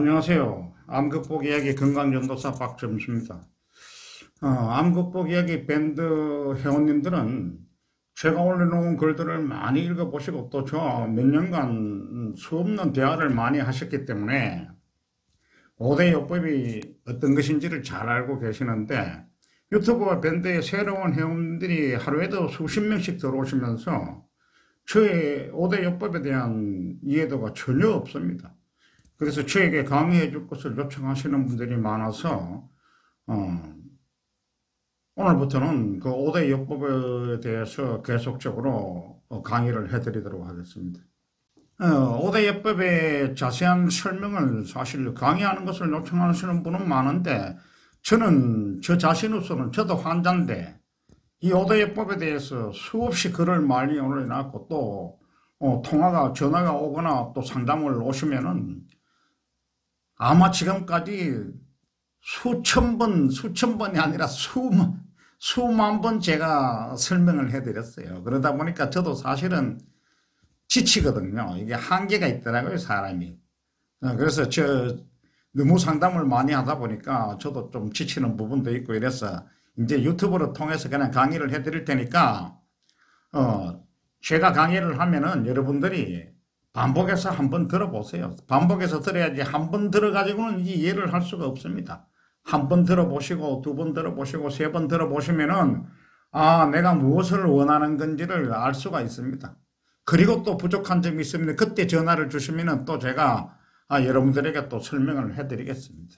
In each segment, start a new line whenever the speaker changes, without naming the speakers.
안녕하세요. 암극복 이야기 건강전도사 박점수입니다. 암극복 이야기 밴드 회원님들은 제가 올려놓은 글들을 많이 읽어보시고 또 저 몇 년간 수없는 대화를 많이 하셨기 때문에 5대 요법이 어떤 것인지를 잘 알고 계시는데, 유튜브와 밴드의 새로운 회원들이 하루에도 수십 명씩 들어오시면서 저의 5대 요법에 대한 이해도가 전혀 없습니다. 그래서 저에게 강의해 줄 것을 요청하시는 분들이 많아서 오늘부터는 그 5대 요법에 대해서 계속적으로 강의를 해드리도록 하겠습니다. 5대 요법의 자세한 설명을 사실 강의하는 것을 요청하시는 분은 많은데, 저는 저 자신으로서는 저도 환자인데 이 5대 요법에 대해서 수없이 글을 많이 올려놨고 또 전화가 오거나 또 상담을 오시면은 아마 지금까지 수천 번이 아니라 수만 번 제가 설명을 해드렸어요. 그러다 보니까 저도 사실은 지치거든요. 이게 한계가 있더라고요, 사람이. 그래서 너무 상담을 많이 하다 보니까 저도 좀 지치는 부분도 있고 이래서 이제 유튜브를 통해서 그냥 강의를 해드릴 테니까, 제가 강의를 하면은 여러분들이 반복해서 한번 들어보세요. 반복해서 들어야지 한 번 들어가지고는 이해를 할 수가 없습니다. 한 번 들어보시고 두 번 들어보시고 세 번 들어보시면은 내가 무엇을 원하는 건지를 알 수가 있습니다. 그리고 또 부족한 점이 있으면 그때 전화를 주시면은 또 제가 여러분들에게 또 설명을 해드리겠습니다.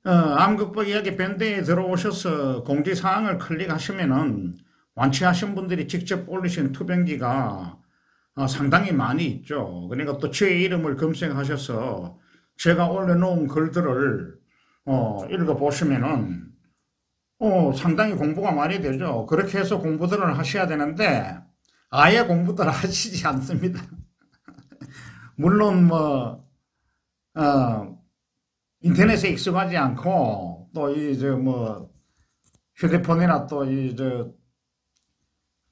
암극복 이야기 밴드에 들어오셔서 공지사항을 클릭하시면은 완치하신 분들이 직접 올리신 투병기가 상당히 많이 있죠. 그러니까 또 제 이름을 검색하셔서 제가 올려놓은 글들을 읽어보시면은 상당히 공부가 많이 되죠. 그렇게 해서 공부들을 하셔야 되는데 아예 공부들을 하시지 않습니다. 물론 인터넷에 익숙하지 않고 또 휴대폰이나 또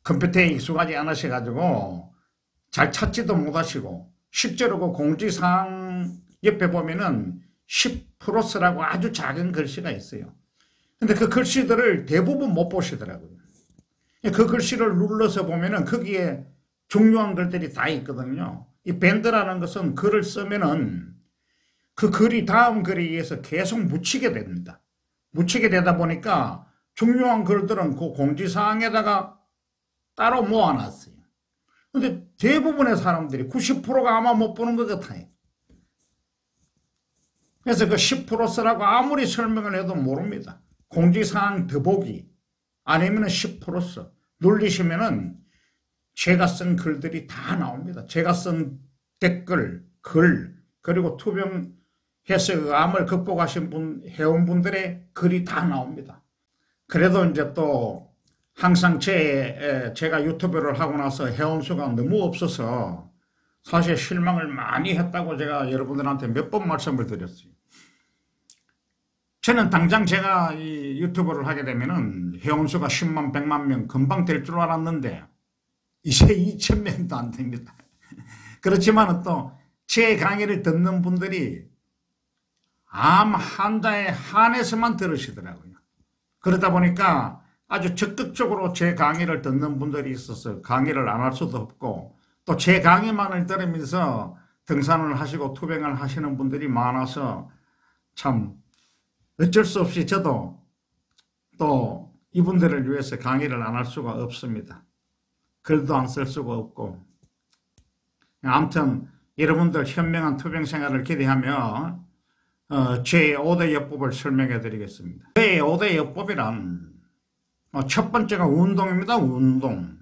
컴퓨터에 익숙하지 않으셔가지고 잘 찾지도 못하시고, 실제로 그 공지사항 옆에 보면은 10%라고 아주 작은 글씨가 있어요. 근데 그 글씨들을 대부분 못 보시더라고요. 그 글씨를 눌러서 보면은 거기에 중요한 글들이 다 있거든요. 이 밴드라는 것은 글을 쓰면은 그 글이 다음 글에 의해서 계속 묻히게 됩니다. 묻히게 되다 보니까 중요한 글들은 그 공지사항에다가 따로 모아놨어요. 근데 대부분의 사람들이 90%가 아마 못 보는 것 같아요. 그래서 그 10% 쓰라고 아무리 설명을 해도 모릅니다. 공지사항 더보기 아니면 10% 써 눌리시면은 제가 쓴 글들이 다 나옵니다. 제가 쓴 댓글, 글, 그리고 투병해서 암을 극복하신 회원분들의 글이 다 나옵니다. 그래도 이제 또 항상 제가 유튜브를 하고 나서 회원수가 너무 없어서 사실 실망을 많이 했다고 제가 여러분들한테 몇 번 말씀을 드렸어요. 저는 당장 제가 이 유튜브를 하게 되면은 회원수가 10만, 100만 명 금방 될 줄 알았는데 이제 2,000명도 안 됩니다. 그렇지만 또 제 강의를 듣는 분들이 암 환자에 한해서만 들으시더라고요. 그러다 보니까 아주 적극적으로 제 강의를 듣는 분들이 있어서 강의를 안 할 수도 없고, 또 제 강의만을 들으면서 등산을 하시고 투병을 하시는 분들이 많아서 참 어쩔 수 없이 저도 또 이분들을 위해서 강의를 안 할 수가 없습니다. 글도 안 쓸 수가 없고. 아무튼 여러분들 현명한 투병 생활을 기대하며 제 5대 요법을 설명해 드리겠습니다. 제 5대 요법이란 첫 번째가 운동입니다. 운동.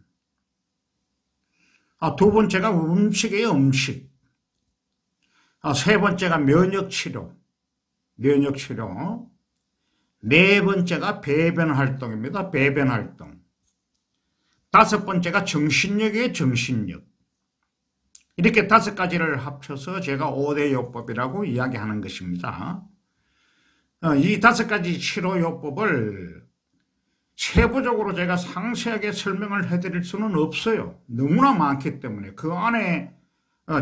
두 번째가 음식이에요. 음식. 세 번째가 면역치료. 면역치료. 네 번째가 배변활동입니다. 배변활동. 다섯 번째가 정신력이에요. 정신력. 이렇게 5가지를 합쳐서 제가 5대 요법이라고 이야기하는 것입니다. 이 5가지 치료요법을 세부적으로 제가 상세하게 설명을 해드릴 수는 없어요. 너무나 많기 때문에 그 안에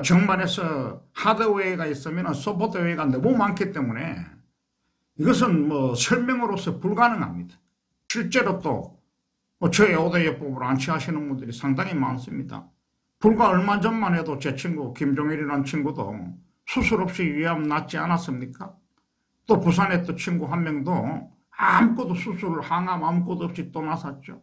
정말해서 하드웨어가 있으면 소프트웨어가 너무 많기 때문에 이것은 뭐 설명으로서 불가능합니다. 실제로 또 저의 5대 예법을 안치하시는 분들이 상당히 많습니다. 불과 얼마 전만 해도 제 친구 김종일이라는 친구도 수술 없이 위암 낫지 않았습니까? 또 부산에 또 친구 한 명도 아무것도 수술, 항암 아무것도 없이 또 나섰죠.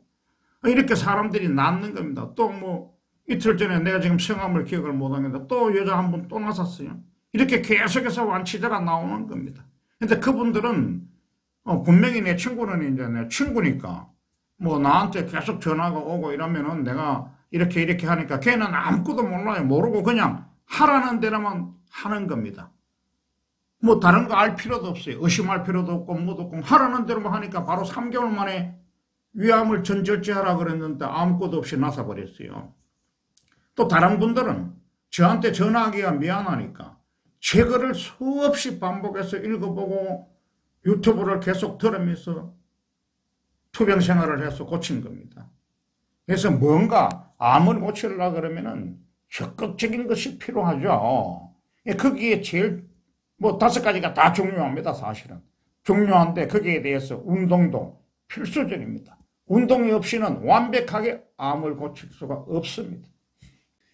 이렇게 사람들이 낫는 겁니다. 또 뭐 이틀 전에 내가 지금 성함을 기억을 못하겠는데 또 여자 한 분 또 나섰어요. 이렇게 계속해서 완치자가 나오는 겁니다. 근데 그분들은 분명히 내 친구는 이제 내 친구니까 뭐 나한테 계속 전화가 오고 이러면은 내가 이렇게 하니까 걔는 아무것도 몰라요. 모르고 그냥 하라는 대로만 하는 겁니다. 뭐 다른 거 알 필요도 없어요. 의심할 필요도 없고 뭐도 없고 하라는 대로만 하니까 바로 3개월 만에 위암을 전절제하라 그랬는데 아무것도 없이 나서버렸어요. 또 다른 분들은 저한테 전화하기가 미안하니까 제 글을 수없이 반복해서 읽어보고 유튜브를 계속 들으면서 투병 생활을 해서 고친 겁니다. 그래서 뭔가 암을 고치려고 그러면은 적극적인 것이 필요하죠. 거기에 제일 뭐 5가지가 다 중요합니다. 사실은 중요한데 거기에 대해서 운동도 필수적입니다. 운동이 없이는 완벽하게 암을 고칠 수가 없습니다.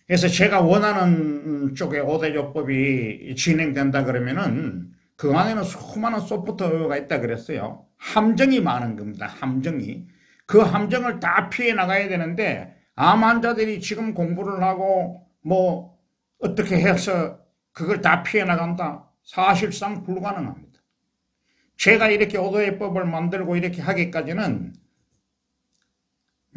그래서 제가 원하는 쪽에 5대 요법이 진행된다 그러면은 그 안에는 수많은 소프트웨어가 있다 그랬어요. 함정이 많은 겁니다. 함정이. 그 함정을 다 피해 나가야 되는데 암 환자들이 지금 공부를 하고 뭐 어떻게 해서 그걸 다 피해 나간다? 사실상 불가능합니다. 제가 이렇게 5대 요법을 만들고 이렇게 하기까지는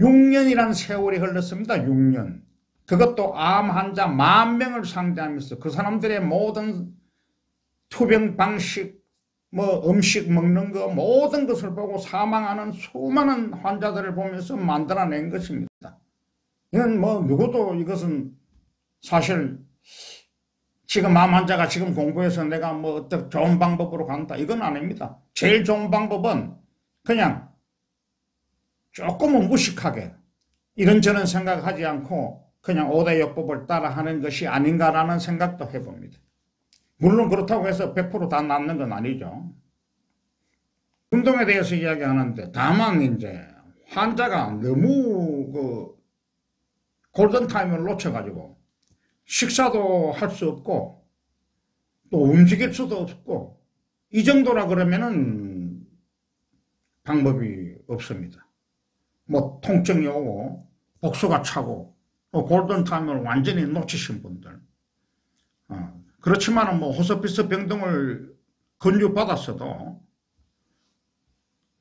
6년이라는 세월이 흘렀습니다. 6년. 그것도 암 환자 10,000명을 상대하면서 그 사람들의 모든 투병 방식, 뭐 음식 먹는 거 모든 것을 보고 사망하는 수많은 환자들을 보면서 만들어낸 것입니다. 이건 뭐 누구도 이것은 사실 지금 암 환자가 지금 공부해서 내가 뭐 어떤 좋은 방법으로 간다 이건 아닙니다. 제일 좋은 방법은 그냥 조금은 무식하게 이런저런 생각하지 않고 그냥 5대 요법을 따라하는 것이 아닌가라는 생각도 해봅니다. 물론 그렇다고 해서 100% 다 낫는 건 아니죠. 운동에 대해서 이야기하는데 다만 이제 환자가 너무 그 골든타임을 놓쳐가지고 식사도 할 수 없고 또 움직일 수도 없고 이 정도라 그러면은 방법이 없습니다. 뭐 통증이 오고 복수가 차고 골든타임을 완전히 놓치신 분들 그렇지만 뭐 호스피스 병동을 건류받았어도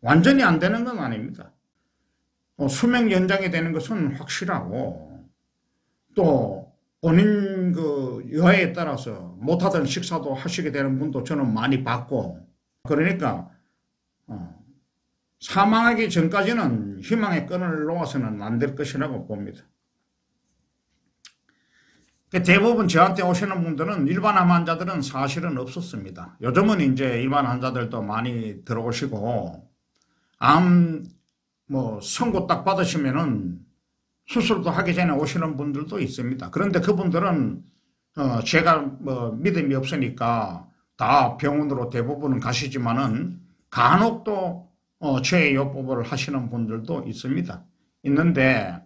완전히 안 되는 건 아닙니다. 수명 연장이 되는 것은 확실하고 또 본인 그 여하에 따라서 못하던 식사도 하시게 되는 분도 저는 많이 봤고 그러니까 사망하기 전까지는 희망의 끈을 놓아서는 안 될 것이라고 봅니다. 대부분 저한테 오시는 분들은 일반 암 환자들은 사실은 없었습니다. 요즘은 이제 일반 환자들도 많이 들어오시고 암 뭐 선고 딱 받으시면은 수술도 하기 전에 오시는 분들도 있습니다. 그런데 그분들은 제가 뭐 믿음이 없으니까 다 병원으로 대부분은 가시지만은 간혹 또 저의 요법을 하시는 분들도 있습니다. 있는데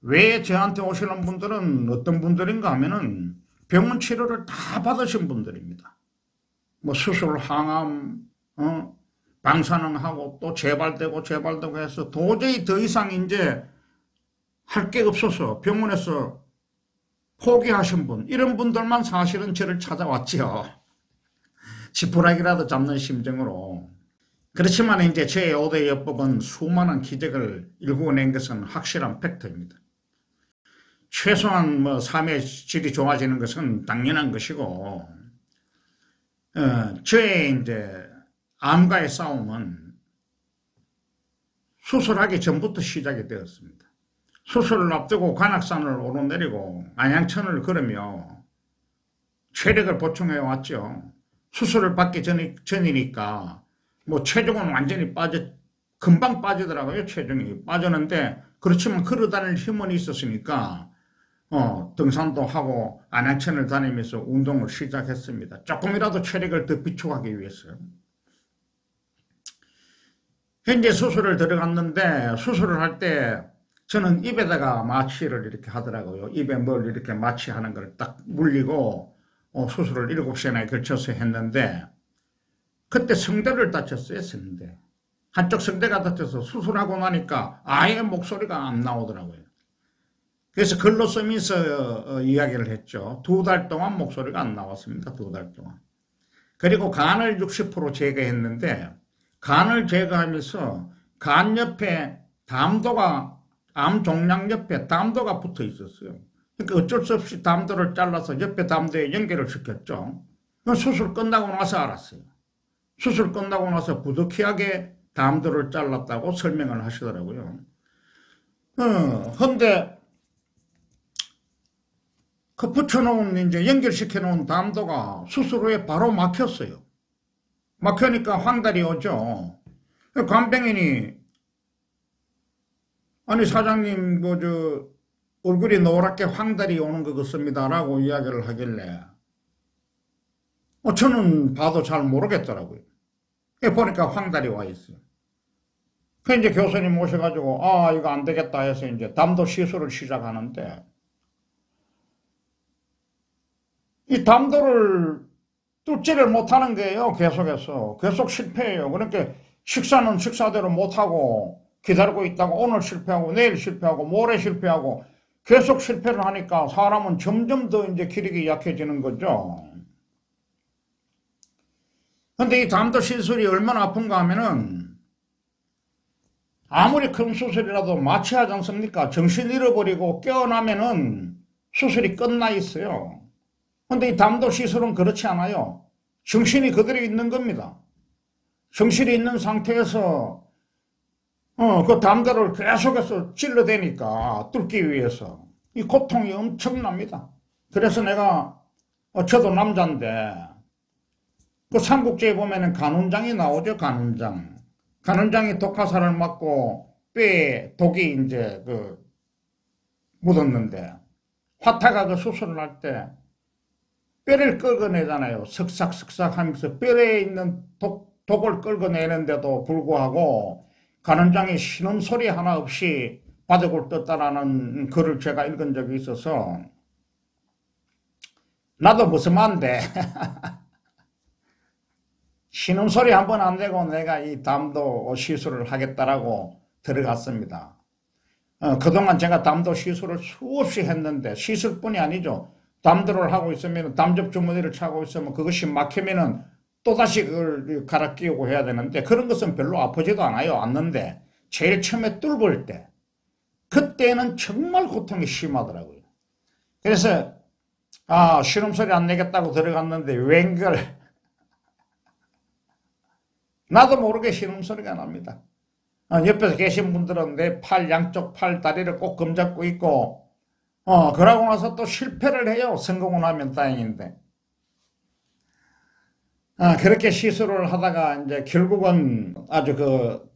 왜 저한테 오시는 분들은 어떤 분들인가 하면은 병원 치료를 다 받으신 분들입니다. 뭐 수술, 항암, 방사능하고 또 재발되고 해서 도저히 더 이상 이제 할 게 없어서 병원에서 포기하신 분, 이런 분들만 사실은 저를 찾아왔지요. 지푸라기라도 잡는 심정으로. 그렇지만 이제 제 5대 요법은 수많은 기적을 일구어낸 것은 확실한 팩트입니다. 최소한 뭐 삶의 질이 좋아지는 것은 당연한 것이고, 저의 이제 암과의 싸움은 수술하기 전부터 시작이 되었습니다. 수술을 앞두고 관악산을 오르내리고 안양천을 걸으며 체력을 보충해 왔죠. 수술을 받기 전이니까 뭐 체중은 완전히 금방 빠지더라고요. 체중이 빠졌는데 그렇지만 걸어다닐 힘은 있었으니까 등산도 하고 안양천을 다니면서 운동을 시작했습니다. 조금이라도 체력을 더 비축하기 위해서. 현재 수술을 들어갔는데 수술을 할 때 저는 입에다가 마취를 이렇게 하더라고요. 입에 뭘 이렇게 마취하는 걸 딱 물리고 수술을 7시간에 걸쳐서 했는데 그때 성대를 다쳤어요. 성대. 한쪽 성대가 다쳐서 수술하고 나니까 아예 목소리가 안 나오더라고요. 그래서 글로 쓰면서 이야기를 했죠. 2달 동안 목소리가 안 나왔습니다. 2달 동안. 그리고 간을 60% 제거했는데 간을 제거하면서 간 옆에 암 종양 옆에 담도가 붙어 있었어요. 그러니까 어쩔 수 없이 담도를 잘라서 옆에 담도에 연결을 시켰죠. 수술 끝나고 나서 알았어요. 수술 끝나고 나서 부득이하게 담도를 잘랐다고 설명을 하시더라고요. 근데 그 붙여놓은 이제 연결시켜놓은 담도가 수술 후에 바로 막혔어요. 막히니까 황달이 오죠. 간병인이 아니 사장님 얼굴이 노랗게 황달이 오는 것 같습니다라고 이야기를 하길래 저는 봐도 잘 모르겠더라고요. 보니까 황달이 와 있어요. 그 이제 교수님 오셔가지고 이거 안 되겠다 해서 이제 담도 시술을 시작하는데 이 담도를 뚫지를 못하는 거예요. 계속 실패해요. 그러니까 식사는 식사대로 못하고 기다리고 있다가 오늘 실패하고 내일 실패하고 모레 실패하고 계속 실패를 하니까 사람은 점점 더 이제 기력이 약해지는 거죠. 근데 이 담도 시술이 얼마나 아픈가 하면은 아무리 큰 수술이라도 마취하지 않습니까? 정신 잃어버리고 깨어나면은 수술이 끝나 있어요. 근데 이 담도 시술은 그렇지 않아요. 정신이 그대로 있는 겁니다. 정신이 있는 상태에서 그 담도를 계속해서 찔러대니까 뚫기 위해서 이 고통이 엄청납니다. 그래서 내가 저도 남자인데 그 삼국지에 보면은 간훈장이 나오죠. 간훈장이 독화살을 맞고 뼈에 독이 이제 묻었는데 화타가 그 수술을 할 때 뼈를 긁어내잖아요. 슥싹슥싹 하면서 뼈에 있는 독을 긁어내는데도 불구하고 간원장이 신음소리 하나 없이 바둑을 떴다라는 글을 제가 읽은 적이 있어서 나도 무슨만데 신음소리 한 번 안 되고 내가 이 담도 시술을 하겠다라고 들어갔습니다. 그동안 제가 담도 시술을 수없이 했는데 시술뿐이 아니죠. 담도를 하고 있으면 담접 주머니를 차고 있으면 그것이 막히면은 또다시 그걸 갈아 끼우고 해야 되는데 그런 것은 별로 아프지도 않는데 제일 처음에 뚫을 때 그때는 정말 고통이 심하더라고요. 그래서 신음소리 안 내겠다고 들어갔는데 웬걸 나도 모르게 신음소리가 납니다. 옆에서 계신 분들은 내 양쪽 팔 다리를 꼭 검잡고 있고 그러고 나서 또 실패를 해요. 성공을 하면 다행인데. 그렇게 시술을 하다가 이제 결국은 아주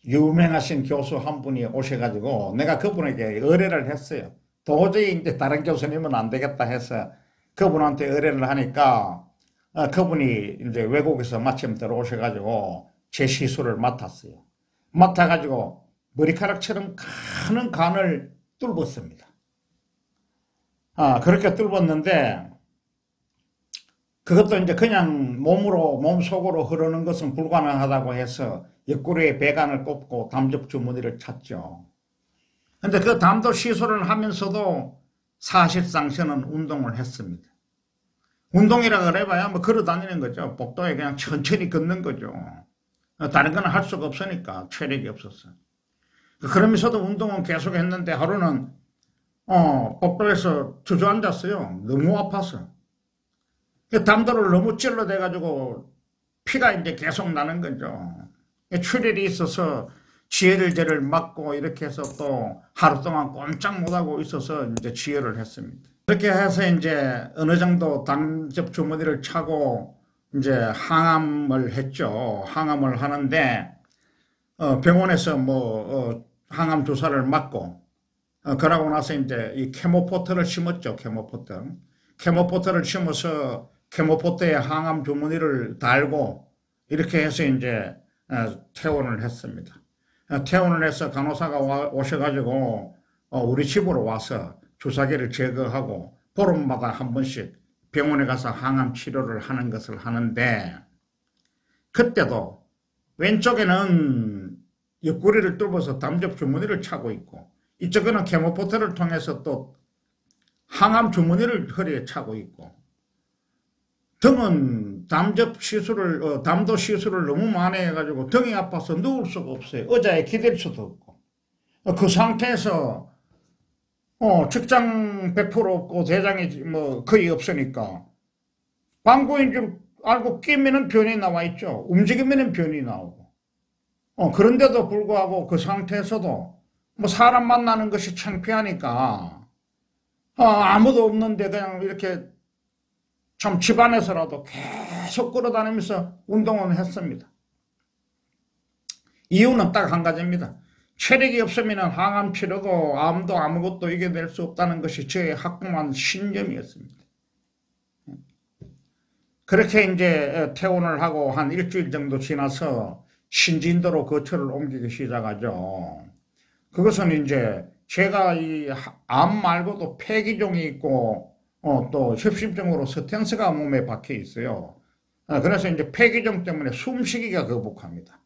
유명하신 교수 한 분이 오셔가지고 내가 그분에게 의뢰를 했어요. 도저히 이제 다른 교수님은 안 되겠다 해서 그분한테 의뢰를 하니까 그분이 이제 외국에서 마침 들어오셔가지고 제 시술을 맡았어요. 맡아가지고 머리카락처럼 가는 간을 뚫었습니다. 그렇게 뚫었는데 그것도 이제 그냥 몸속으로 흐르는 것은 불가능하다고 해서 옆구리에 배관을 꼽고 담접 주머니를 찼죠. 근데 그 담도 시술을 하면서도 사실상 저는 운동을 했습니다. 운동이라 그래봐야 뭐 걸어 다니는 거죠. 복도에 그냥 천천히 걷는 거죠. 다른 건 할 수가 없으니까 체력이 없었어요. 그러면서도 운동은 계속 했는데 하루는 복도에서 주저앉았어요. 너무 아파서. 담도를 너무 찔러대가지고 피가 이제 계속 나는 거죠. 출혈이 있어서 지혈제를 맞고 이렇게 해서 또 하루 동안 꼼짝 못하고 있어서 이제 지혈을 했습니다. 그렇게 해서 이제 어느 정도 담접 주머니를 차고 이제 항암을 했죠. 항암을 하는데 병원에서 항암 주사를 맞고 그러고 나서 이제 이 케모포트를 심었죠. 케모포트. 케모포트를 심어서 케모포트에 항암 주머니를 달고 이렇게 해서 이제 퇴원을 했습니다. 퇴원을 해서 간호사가 오셔가지고 우리 집으로 와서 주사기를 제거하고 보름마다 한 번씩 병원에 가서 항암 치료를 하는 것을 하는데, 그때도 왼쪽에는 옆구리를 뚫어서 담즙 주머니를 차고 있고, 이쪽에는 케모포트를 통해서 또 항암 주머니를 허리에 차고 있고, 등은 담도 시술을 너무 많이 해가지고 등이 아파서 누울 수가 없어요. 의자에 기댈 수도 없고. 그 상태에서 직장 100% 없고 대장이 뭐 거의 없으니까 광고인 줄 알고 끼면은 변이 나와 있죠. 움직이면은 변이 나오고. 그런데도 불구하고 그 상태에서도 뭐 사람 만나는 것이 창피하니까 아무도 없는데 그냥 이렇게 참 집안에서라도 계속 끌어다니면서 운동을 했습니다. 이유는 딱 한 가지입니다. 체력이 없으면 항암 치료도 암도 아무것도 이겨낼 수 없다는 것이 저의 확고한 신념이었습니다. 그렇게 이제 퇴원을 하고 한 일주일 정도 지나서 신진도로 거처를 옮기기 시작하죠. 그것은 이제 제가 이 암 말고도 폐기종이 있고 또 협심증으로 스텐스가 몸에 박혀 있어요. 그래서 이제 폐기종 때문에 숨쉬기가 거북합니다.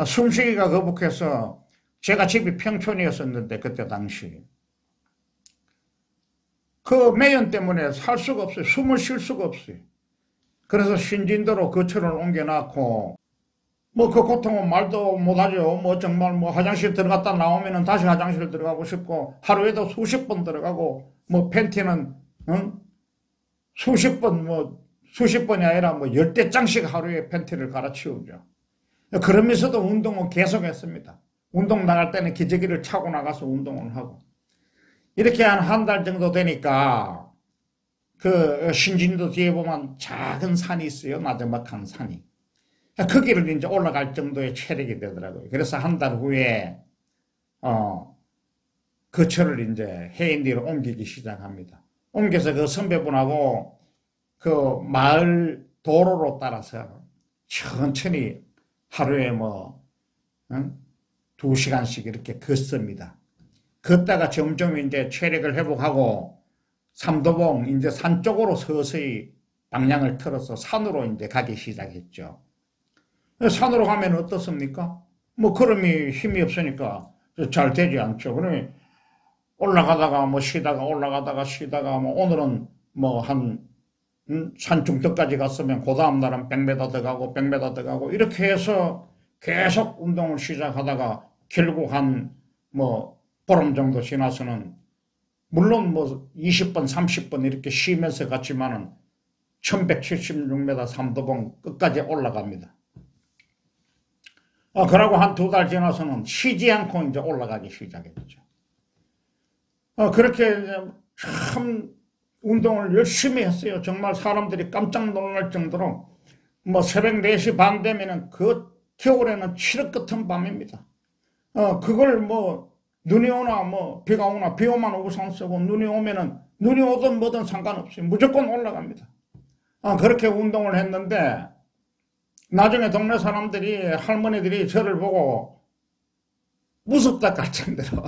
숨쉬기가 거북해서 제가 집이 평촌이었었는데 그때 당시 그 매연 때문에 살 수가 없어요. 숨을 쉴 수가 없어요. 그래서 신진도로 거처를 옮겨놨고 뭐 그 고통은 말도 못하죠. 뭐 정말 뭐 화장실 들어갔다 나오면은 다시 화장실 들어가고 싶고 하루에도 수십 번 들어가고 뭐 팬티는 수십 번이 아니라 뭐 10대장씩 하루에 팬티를 갈아치우죠. 그러면서도 운동은 계속했습니다. 운동 나갈 때는 기저귀를 차고 나가서 운동을 하고 이렇게 한 달 정도 되니까 그 신진도 뒤에 보면 작은 산이 있어요. 나지막한 산이. 거기를 이제 올라갈 정도의 체력이 되더라고요. 그래서 한 달 후에 거처를 이제 해인리로 옮기기 시작합니다. 옮겨서 그 선배분하고 그 마을 도로로 따라서 천천히 하루에 뭐 2시간씩 이렇게 걷습니다. 걷다가 점점 이제 체력을 회복하고 삼도봉 이제 산 쪽으로 서서히 방향을 틀어서 산으로 이제 가기 시작했죠. 산으로 가면 어떻습니까? 뭐 걸음이 힘이 없으니까 잘 되지 않죠. 그러면 올라가다가 뭐 쉬다가 올라가다가 쉬다가 뭐 오늘은 뭐 한 산중턱까지 갔으면 그 다음 날은 100m 더 가고 100m 더 가고 이렇게 해서 계속 운동을 시작하다가 결국 한 뭐 보름 정도 지나서는 물론 뭐 20번 30번 이렇게 쉬면서 갔지만은 1176m 삼도봉 끝까지 올라갑니다. 그러고 한 2달 지나서는 쉬지 않고 이제 올라가기 시작했죠. 그렇게 참 운동을 열심히 했어요. 정말 사람들이 깜짝 놀랄 정도로 뭐 새벽 4시 반 되면은 그 겨울에는 칠흑 같은 밤입니다. 그걸 뭐 눈이 오나 뭐 비가 오나 비 오면 우산 쓰고 눈이 오면은 눈이 오든 뭐든 상관없어요. 무조건 올라갑니다. 그렇게 운동을 했는데 나중에 동네 사람들이 할머니들이 저를 보고 무섭다 할 정도로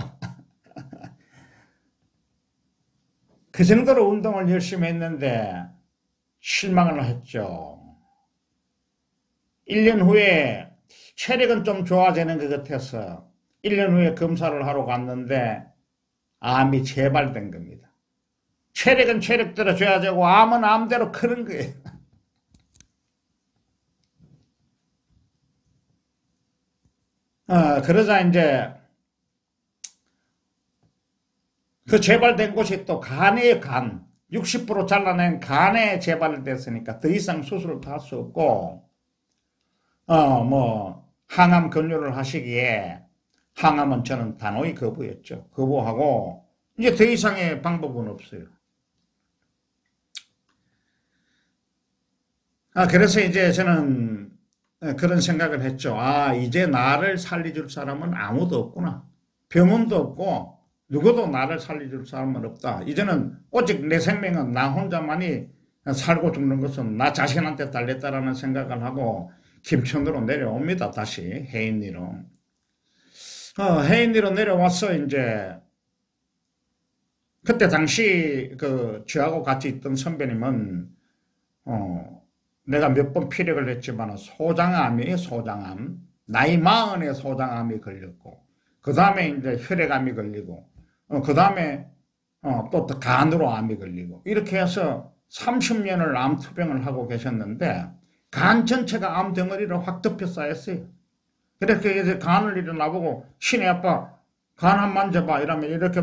그 정도로 운동을 열심히 했는데 실망을 했죠. 1년 후에 체력은 좀 좋아지는 것 같아서 1년 후에 검사를 하러 갔는데 암이 재발된 겁니다. 체력은 체력대로 줘야 되고 암은 암대로 크는 거예요. 그러자 이제 그 재발된 곳이 또 간이에요. 간. 60% 잘라낸 간에 재발됐으니까 더 이상 수술을 할 수 없고 뭐 항암 권유를 하시기에 항암은 저는 단호히 거부했죠. 거부하고 이제 더 이상의 방법은 없어요. 그래서 이제 저는 그런 생각을 했죠. 이제 나를 살려줄 사람은 아무도 없구나. 병원도 없고 누구도 나를 살려줄 사람은 없다. 이제는 오직 내 생명은 나 혼자만이 살고 죽는 것은 나 자신한테 달렸다라는 생각을 하고 김천으로 내려옵니다. 다시 해인리로. 해인리로 내려와서 이제 그때 당시 저하고 같이 있던 선배님은 내가 몇 번 피력을 했지만 소장암이에요. 소장암. 나이 40에 소장암이 걸렸고 그 다음에 이제 혈액암이 걸리고 그 다음에 또 간으로 암이 걸리고 이렇게 해서 30년을 암투병을 하고 계셨는데 간 전체가 암 덩어리로 확 덮여 쌓였어요. 그렇게 해서 간을 일어나보고 신의 아빠 간 한 만져봐 이러면 이렇게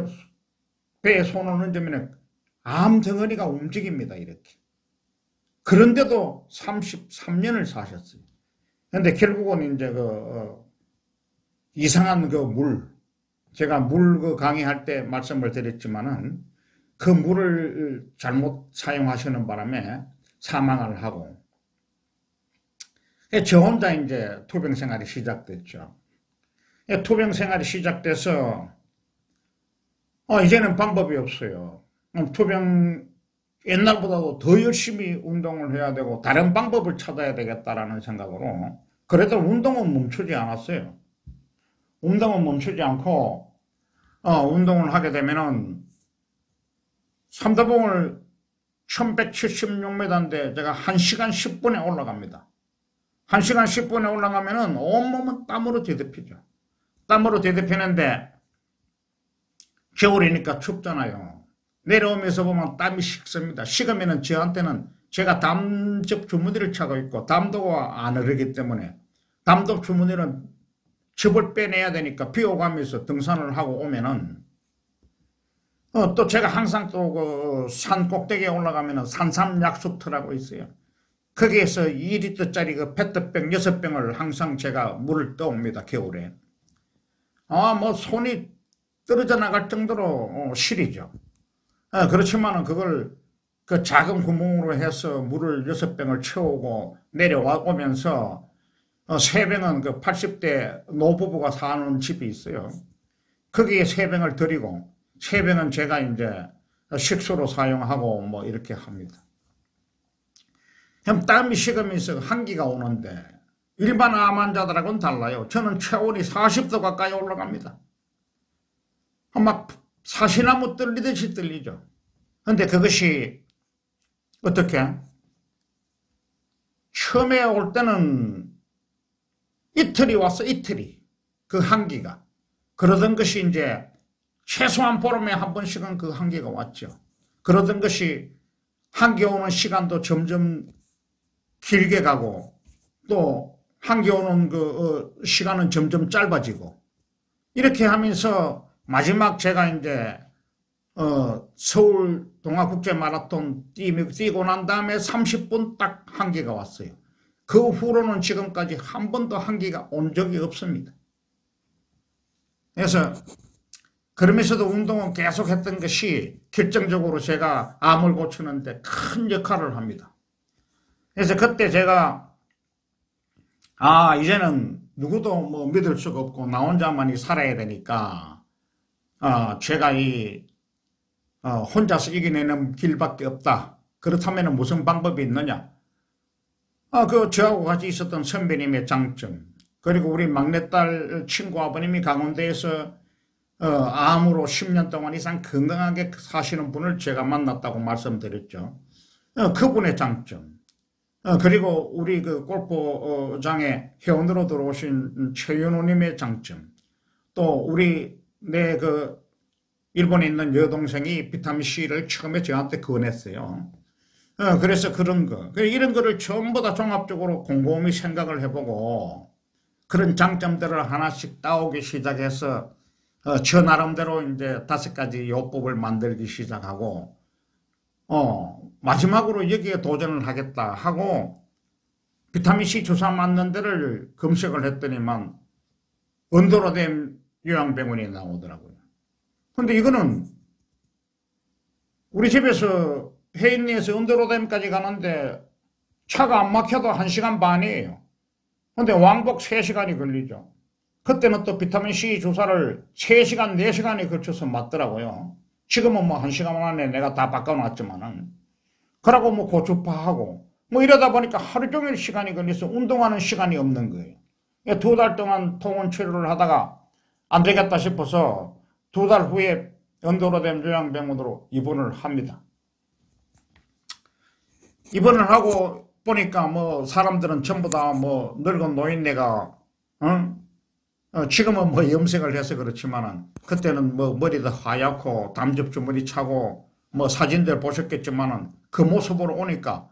배에 손을 얹으면 암 덩어리가 움직입니다. 이렇게. 그런데도 33년을 사셨어요. 근데 결국은 이제 이상한 물, 제가 물 강의할 때 말씀을 드렸지만은 그 물을 잘못 사용하시는 바람에 사망을 하고 저 혼자 이제 투병 생활이 시작됐죠. 투병 생활이 시작돼서 이제는 방법이 없어요. 투병 옛날보다도 더 열심히 운동을 해야 되고 다른 방법을 찾아야 되겠다라는 생각으로 그래도 운동은 멈추지 않았어요. 운동은 멈추지 않고 운동을 하게 되면은 삼다봉을 1176m인데 제가 1시간 10분에 올라갑니다. 1시간 10분에 올라가면은 온몸은 땀으로 뒤덮이죠. 땀으로 뒤덮이는데 겨울이니까 춥잖아요. 내려오면서 보면 땀이 식습니다. 식으면은 저한테는 제가 담즙 주머니를 차고 있고 담도가 안 흐르기 때문에 담독 주머니는 즙을 빼내야 되니까 비 오고 하면서 등산을 하고 오면은 또 제가 항상 또 그 산 꼭대기에 올라가면은 산삼약수터라고 있어요. 거기에서 2리터짜리 그 페트병 6병을 항상 제가 물을 떠옵니다. 겨울에. 뭐 손이 떨어져 나갈 정도로 시리죠. 그렇지만은 그걸 그 작은 구멍으로 해서 물을 6병을 채우고 내려와 오면서 3병은 그 80대 노부부가 사는 집이 있어요. 거기에 3병을 드리고 3병은 제가 이제 식수로 사용하고 뭐 이렇게 합니다. 땀이 식으면서 한기가 오는데 일반 암 환자들하고는 달라요. 저는 체온이 40도 가까이 올라갑니다. 막 사시나무 떨리듯이 떨리죠. 근데 그것이 어떻게? 처음에 올 때는 이틀이 왔어, 이틀이. 그 한기가. 그러던 것이 이제 최소한 보름에 한 번씩은 그 한기가 왔죠. 그러던 것이 한기 오는 시간도 점점 길게 가고 또 한기 오는 그 시간은 점점 짧아지고 이렇게 하면서 마지막 제가 이제 서울 동아국제 마라톤 뛰고 난 다음에 30분 딱 한기가 왔어요. 그 후로는 지금까지 한 번도 한기가 온 적이 없습니다. 그래서 그러면서도 운동은 계속 했던 것이 결정적으로 제가 암을 고치는데 큰 역할을 합니다. 그래서 그때 제가 이제는 누구도 뭐 믿을 수가 없고 나 혼자만이 살아야 되니까 제가 혼자서 이겨내는 길밖에 없다. 그렇다면 무슨 방법이 있느냐? 저하고 같이 있었던 선배님의 장점, 그리고 우리 막내딸 친구 아버님이 강원도에서 암으로 10년 동안 이상 건강하게 사시는 분을 제가 만났다고 말씀드렸죠. 그분의 장점, 그리고 우리 그 골프장에 회원으로 들어오신 최윤호님의 장점, 또 우리 내 일본에 있는 여동생이 비타민C를 처음에 저한테 권했어요. 그래서 그런 거, 이런 거를 전부 다 종합적으로 곰곰이 생각을 해보고 그런 장점들을 하나씩 따오기 시작해서 저 나름대로 이제 5가지 요법을 만들기 시작하고 마지막으로 여기에 도전을 하겠다 하고 비타민C 주사 맞는 데를 검색을 했더니만 언더로 된 요양병원이 나오더라고요. 근데 이거는 우리 집에서 해인리에서 언더로댐까지 가는데 차가 안 막혀도 1시간 반이에요. 근데 왕복 3시간이 걸리죠. 그때는 또 비타민C 주사를 3시간, 4시간에 걸쳐서 맞더라고요. 지금은 뭐 1시간 만에 내가 다 바꿔놨지만은. 그러고 뭐 고주파하고 뭐 이러다 보니까 하루 종일 시간이 걸려서 운동하는 시간이 없는 거예요. 2달 동안 통원 치료를 하다가 안 되겠다 싶어서 2달 후에 연도로된 요양병원으로 입원을 합니다. 입원을 하고 보니까 뭐 사람들은 전부 다 뭐 늙은 노인네가 지금은 뭐 염색을 해서 그렇지만은 그때는 뭐 머리도 하얗고 담즙주머니 차고 뭐 사진들 보셨겠지만은 그 모습으로 오니까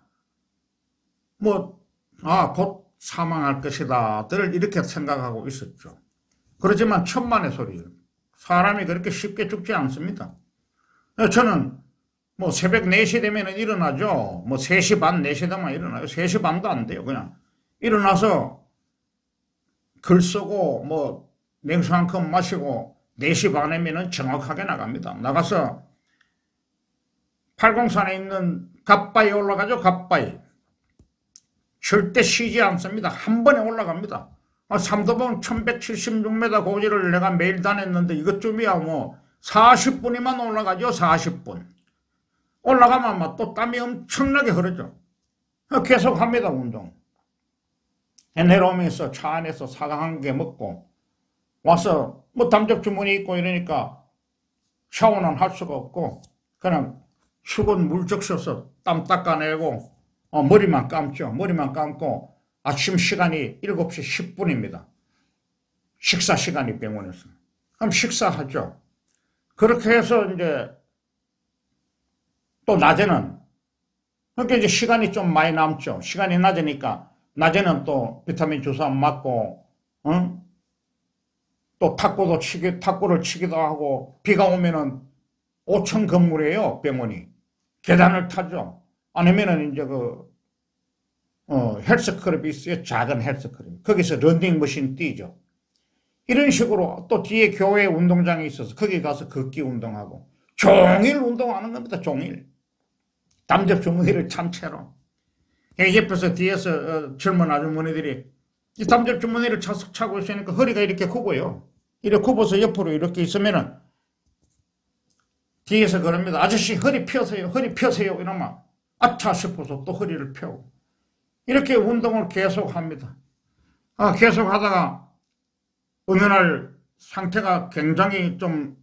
뭐 곧 사망할 것이다들 이렇게 생각하고 있었죠. 그렇지만 천만의 소리예요. 사람이 그렇게 쉽게 죽지 않습니다. 저는 뭐 새벽 4시 되면 일어나죠. 뭐 3시 반, 4시 되면 일어나요. 3시 반도 안 돼요. 그냥 일어나서 글 쓰고 뭐 냉수 한 컵 마시고 4시 반이면 정확하게 나갑니다. 나가서 팔공산에 있는 갓바위 올라가죠. 갓바위. 절대 쉬지 않습니다. 한 번에 올라갑니다. 삼도봉 1176m 고지를 내가 매일 다녔는데 이것쯤이야 뭐 40분이면 올라가죠. 40분. 올라가면 막 또 땀이 엄청나게 흐르죠. 계속 합니다. 운동. 내려오면서 차 안에서 사과 한 개 먹고 와서 뭐 담즙 주머니 있고 이러니까 샤워는 할 수가 없고 그냥 수건 물 적셔서 땀 닦아내고 머리만 감죠. 머리만 감고 아침 시간이 7시 10분입니다. 식사 시간이 병원에서. 그럼 식사하죠. 그렇게 해서 이제 또 낮에는 그러니까 이제 시간이 좀 많이 남죠. 시간이 낮으니까 낮에는 또 비타민 주사 맞고 또 탁구를 치기도 하고 비가 오면은 5층 건물이에요. 병원이. 계단을 타죠. 아니면은 이제 헬스클럽이 있어요. 작은 헬스클럽. 거기서 런닝머신 뛰죠. 이런 식으로 또 뒤에 교회 운동장이 있어서 거기 가서 걷기 운동하고 종일 운동하는 겁니다. 종일. 담즙 주머니를 찬 채로. 옆에서 뒤에서 젊은 아주머니들이 이 담즙 주머니를 차고 있으니까 허리가 이렇게 굽어요. 이렇게 굽어서 옆으로 이렇게 있으면은 뒤에서 그럽니다. 아저씨 허리 펴세요. 허리 펴세요. 이러면 아차 싶어서 또 허리를 펴고 이렇게 운동을 계속 합니다. 계속 하다가 어느 날 상태가 굉장히 좀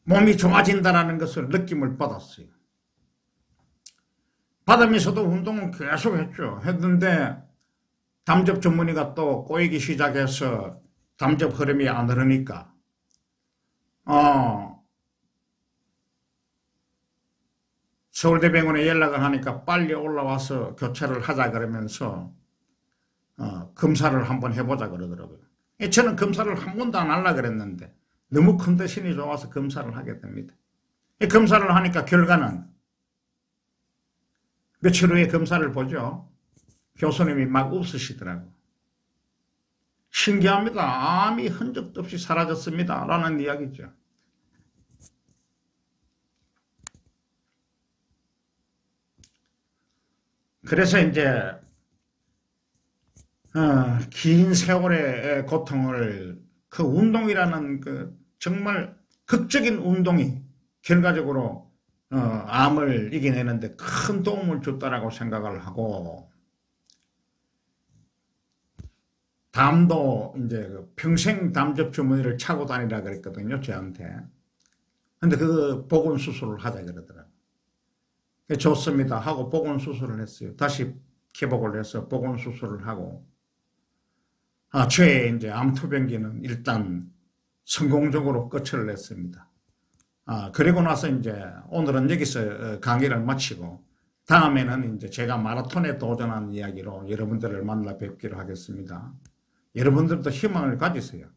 몸이 좋아진다는 것을 느낌을 받았어요. 받으면서도 운동은 계속 했죠. 했는데 담즙 주머니가 또 꼬이기 시작해서 담즙 흐름이 안 흐르니까 서울대병원에 연락을 하니까 빨리 올라와서 교체를 하자 그러면서 검사를 한번 해보자 그러더라고요. 저는 검사를 한 번도 안 하려고 그랬는데 너무 컨디션이 좋아서 검사를 하게 됩니다. 검사를 하니까 결과는 며칠 후에 검사를 보죠. 교수님이 막 웃으시더라고요. 신기합니다. 암이 흔적도 없이 사라졌습니다. 라는 이야기죠. 그래서 이제 긴 세월의 고통을 그 운동이라는 그 정말 극적인 운동이 결과적으로 암을 이겨내는데 큰 도움을 줬다라고 생각을 하고 담도 이제 평생 담즙 주머니를 차고 다니라 그랬거든요, 저한테. 근데 그 복원 수술을 하자 그러더라고요. 좋습니다 하고 복원 수술을 했어요. 다시 개복을 해서 복원 수술을 하고 저의 이제 암투병기는 일단 성공적으로 끝을 냈습니다. 그리고 나서 이제 오늘은 여기서 강의를 마치고 다음에는 이제 제가 마라톤에 도전한 이야기로 여러분들을 만나 뵙기로 하겠습니다. 여러분들도 희망을 가지세요.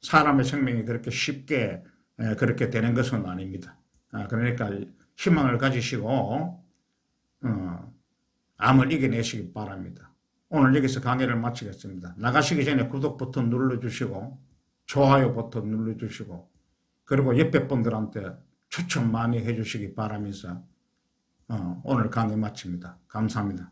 사람의 생명이 그렇게 쉽게 그렇게 되는 것은 아닙니다. 그러니까 희망을 가지시고 암을 이겨내시기 바랍니다. 오늘 여기서 강의를 마치겠습니다. 나가시기 전에 구독 버튼 눌러주시고 좋아요 버튼 눌러주시고 그리고 옆에 분들한테 추천 많이 해주시기 바라면서 오늘 강의 마칩니다. 감사합니다.